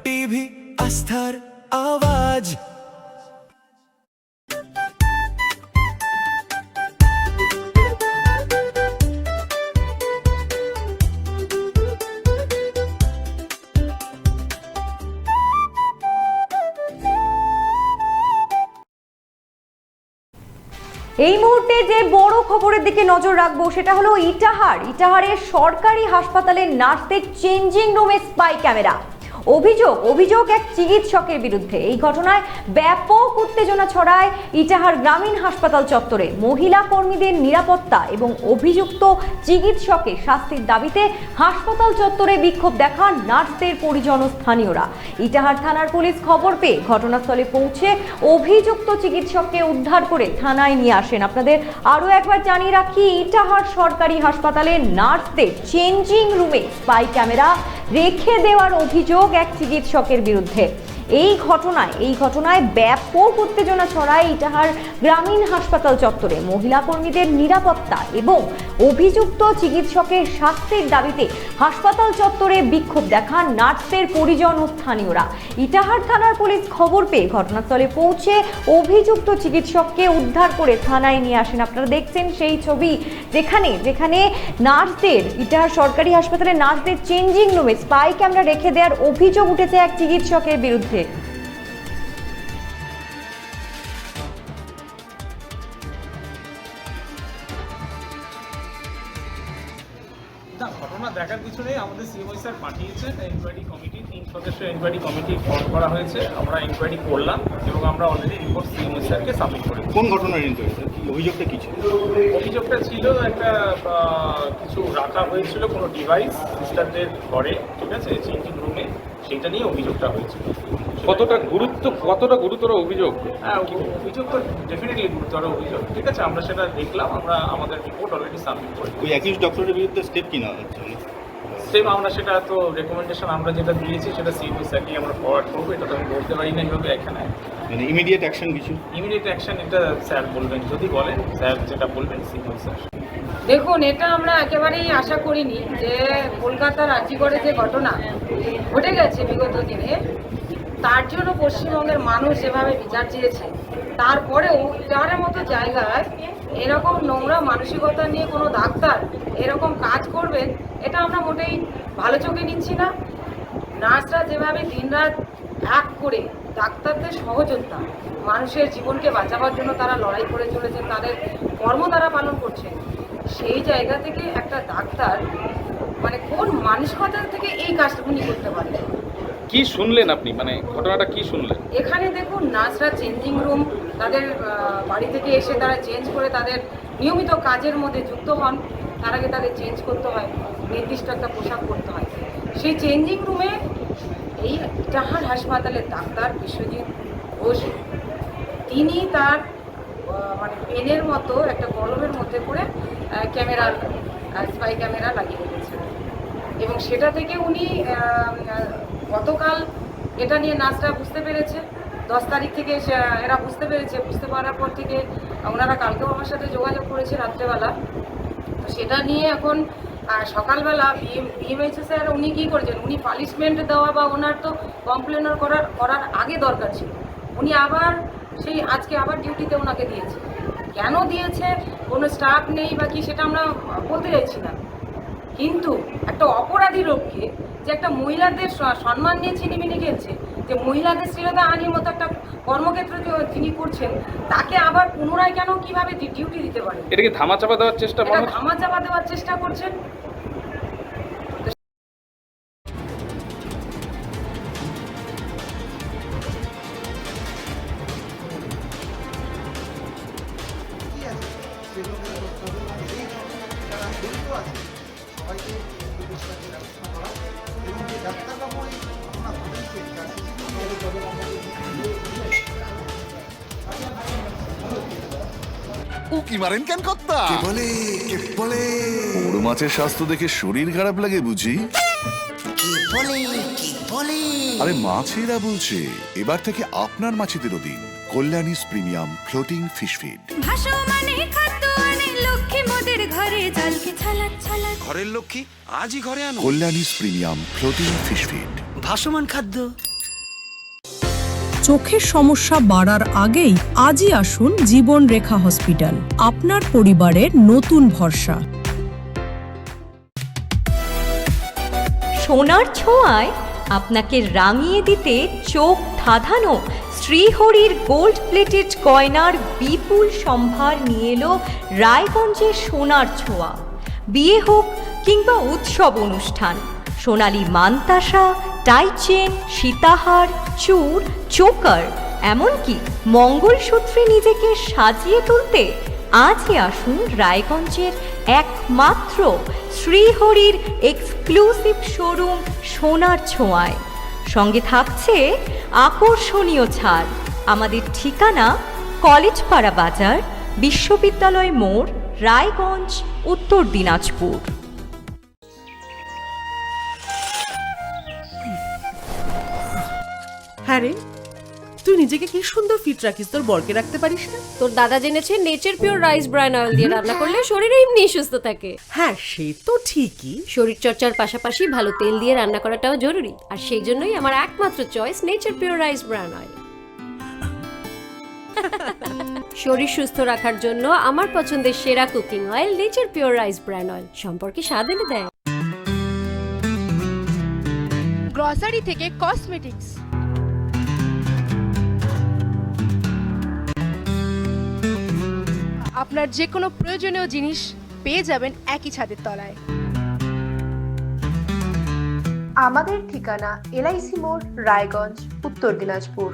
TV, আস্থার আওয়াজ। এই মুহূর্তে যে বড় খবরের দিকে নজর রাখবো সেটা হলো ইটাহারের সরকারি হাসপাতালের নার্সদের চেঞ্জিং রুমে স্পাই ক্যামেরা। অভিযোগ এক চিকিৎসকের বিরুদ্ধে। এই ঘটনায় ব্যাপক উত্তেজনা ছড়ায় ইটাহার গ্রামীণ হাসপাতাল চত্বরে। মহিলা কর্মীদের নিরাপত্তা এবং অভিযুক্ত চিকিৎসকের শাস্তির দাবিতে হাসপাতাল চত্বরে বিক্ষোভ দেখান নার্সদের পরিজন ও স্থানীয়রা। ইটাহার থানার পুলিশ খবর পেয়ে ঘটনাস্থলে পৌঁছে অভিযুক্ত চিকিৎসককে উদ্ধার করে থানায় নিয়ে আসেন। আপনাদের আরও একবার জানিয়ে রাখি, ইটাহার সরকারি হাসপাতালে নার্সদের চেঞ্জিং রুমে স্পাই ক্যামেরা রেখে দেওয়ার অভিযোগ এক চিকিৎসকের বিরুদ্ধে। এই ঘটনায় ব্যাপক উত্তেজনা ছড়ায় ইটাহার গ্রামীণ হাসপাতাল চত্বরে। মহিলা কর্মীদের নিরাপত্তা এবং অভিযুক্ত চিকিৎসকের শাস্তির দাবিতে হাসপাতাল চত্বরে বিক্ষোভ দেখান নার্সদের পরিজন ও স্থানীয়রা। ইটাহার থানার পুলিশ খবর পেয়ে ঘটনাস্থলে পৌঁছে অভিযুক্ত চিকিৎসককে উদ্ধার করে থানায় নিয়ে আসেন। আপনারা দেখছেন সেই ছবি যেখানে নার্সদের, ইটাহার সরকারি হাসপাতালের নার্সদের চেঞ্জিং রুমে স্পাই ক্যামেরা রেখে দেওয়ার অভিযোগ উঠেছে এক চিকিৎসকের বিরুদ্ধে। ঘটনা দেখার কিছু নেই, আমাদের সিএমও স্যার পাঠিয়েছে ইনকোয়ারি কমিটি, 3 সদস্যের ইনকোয়ারি কমিটি ফর্ম করা হয়েছে। আমরা ইনকোয়ারি করলাম এবং আমরা অলরেডি রিপোর্ট সিএমও স্যারকে সাবমিট করেছি। কোন ঘটনার ইনকোয়ারি স্যার? অভিযোগটা কি ছিল? অভিযোগটা ছিল একটা কিছু রাখা হয়েছিল কোনো ডিভাইস সিস্টারদের ঘরে, ঠিক আছে, চেঞ্জিং রুমে, সেইটা নিয়ে অভিযোগটা হয়েছিল। কতটা গুরুতর অভিযোগ? হ্যাঁ, অভিযোগ তো ডেফিনেটলি গুরুতর অভিযোগ, ঠিক আছে, আমরা সেটা দেখলাম, আমরা আমাদের রিপোর্ট অলরেডি সাবমিট করি। ওই অ্যাকিউজড ডক্টরের বিরুদ্ধে স্টেপ কি নেওয়া হচ্ছে? সেম আমরা সেটা তো রেকমেন্ডেশন আমরা যেটা দিয়েছি সেটা সিএমও স্যারকে আমরা ফরওয়ার্ড করবো। এটা তো আমি বলতে পারি না এইভাবে এখানে। মানে ইমিডিয়েট অ্যাকশন কিছু? ইমিডিয়েট অ্যাকশন এটা স্যার বলবেন, যদি বলেন স্যার যেটা বলবেন সিএমও স্যার। দেখুন, এটা আমরা একেবারেই আশা করিনি যে কলকাতার আর্জিকরে যে ঘটনা ঘটে গেছে বিগত দিনে, তার জন্য পশ্চিমবঙ্গের মানুষ যেভাবে বিচার চেয়েছে, তারপরেও ইটাহারের মতো জায়গায় এরকম নোংরা মানসিকতা নিয়ে কোনো ডাক্তার এরকম কাজ করবেন, এটা আমরা মোটেই ভালো চোখে নিচ্ছি না। নার্সরা যেভাবে দিনরাত এক করে ডাক্তারদের সহযোগিতা, মানুষের জীবনকে বাঁচাবার জন্য তারা লড়াই করে চলেছেন, তাদের কর্ম তারা পালন করছেন, সেই জায়গা থেকে একটা ডাক্তার মানে কোন মানসিকতা থেকে এই কাজটা উনি করতে পারেন? কি শুনলেন আপনি, মানে ঘটনাটা কি শুনলেন? এখানে দেখুন, নার্সরা চেঞ্জিং রুম তাদের বাড়ি থেকে এসে তারা চেঞ্জ করে তাদের নিয়মিত কাজের মধ্যে যুক্ত হন, তার আগে তাদের চেঞ্জ করতে হয়, নির্দিষ্ট একটা পোশাক পরতে হয়। সেই চেঞ্জিং রুমে এই ইটাহার হাসপাতালের ডাক্তার বিশ্বজিৎ ঘোষ, তিনি তার মানে পেনের মতো একটা কলমের মধ্যে করে ক্যামেরা, স্পাই ক্যামেরা লাগিয়ে রেখেছেন এবং সেটা থেকে উনি গতকাল এটা নিয়ে নার্সরা বুঝতে পেরেছে। 10 তারিখ থেকে এরা বুঝতে পেরেছে, বুঝতে পারার পর থেকে ওনারা কালকেও আমার সাথে যোগাযোগ করেছে রাত্রেবেলা। তো সেটা নিয়ে এখন সকালবেলা বিএমএইচ স্যার উনি কী করেছেন, উনি পানিশমেন্ট দেওয়া বা ওনার তো কমপ্লেন করার আগে দরকার ছিল, উনি আবার সেই আজকে আবার ডিউটিতে ওনাকে দিয়েছে। কেন দিয়েছে, কোনো স্টাফ নেই বা কি, সেটা আমরা বলতে চাইছি না, কিন্তু একটা অপরাধী লোককে যে একটা মহিলাদের সম্মান নিয়ে ছিনিমিনি খেলছে, যে মহিলাদের শ্লীলতা হানির মতো একটা কর্মক্ষেত্র যিনি করছেন, তাকে আবার পুনরায় কেন কিভাবে ডিউটি দিতে পারে? এটাকে ধামাচাপা দেওয়ার চেষ্টা, ধামাচাপা দেওয়ার চেষ্টা করছেন। উকি মারেন কেন কর্তা? কে বলে বড় মাছের স্বাস্থ্য দেখে শরীর খারাপ লাগে বুঝি? আরে মাছেরা বলছে, এবার থেকে আপনার মাছেদেরও দিন কল্যাণীস প্রিমিয়াম ফ্লোটিং ফিশ ফিড। ভাসমানে খাদ্য আনে লক্ষ্মী মোদের ঘরে, জলকে ছলাৎ ছলাৎ ঘরের লক্ষ্মী আজই ঘরে আনো। কল্যাণীস প্রিমিয়াম ফ্লোটিং ফিশ ফিড। ভাসমান খাদ্য। চোখের সমস্যা বাড়ার আগেই আজই আসুন জীবন রেখা হসপিটাল, আপনার পরিবারের নতুন ভরসা। সোনার ছোঁয়ায় আপনাকে রাঙিয়ে দিতে চোখ ধাঁধানো শ্রীহরির গোল্ড প্লেটেড গয়নার বিপুল সম্ভার নিয়ে এলো রায়গঞ্জের সোনার ছোঁয়া। বিয়ে হোক কিংবা উৎসব অনুষ্ঠান, সোনালী মানতাসা, টাইচেন, সীতাহার, চূড়, চোকার, এমনকি মঙ্গলসূত্রে নিজেকে সাজিয়ে তুলতে আজই আসুন রায়গঞ্জের একমাত্র শ্রীহরির এক্সক্লুসিভ শোরুম সোনার ছোঁয়ায়। সঙ্গে থাকছে আকর্ষণীয় ছাড়। আমাদের ঠিকানা কলেজপাড়া বাজার, বিশ্ববিদ্যালয় মোড়, রায়গঞ্জ, উত্তর দিনাজপুর। হ্যাঁ রে, তুই নিজেকে কি সুন্দর ফিট রাখিস, তোর বরকে রাখতে পারিস না? তোর দাদা জেনেছে nature pure rice bran oil দিয়ে রান্না করলে শরীর এমনি সুস্থ থাকে। হ্যাঁ সে তো ঠিকই, শরীর চর্চার পাশাপাশি ভালো তেল দিয়ে রান্না করাটাও জরুরি, আর সেই জন্যই আমার একমাত্র choice nature pure rice bran oil. শরীর সুস্থ রাখার জন্য আমার পছন্দের সেরা cooking oil nature pure rice bran oil, সম্পর্কে স্বাদ এনে দেয়। গ্রসারি থেকে কসমেটিক্স, আপনার যে কোনো প্রয়োজনীয় জিনিস পেয়ে যাবেন একই ছাদের তলায়। আমাদের ঠিকানা LIC মোড়, রায়গঞ্জ, উত্তর দিনাজপুর।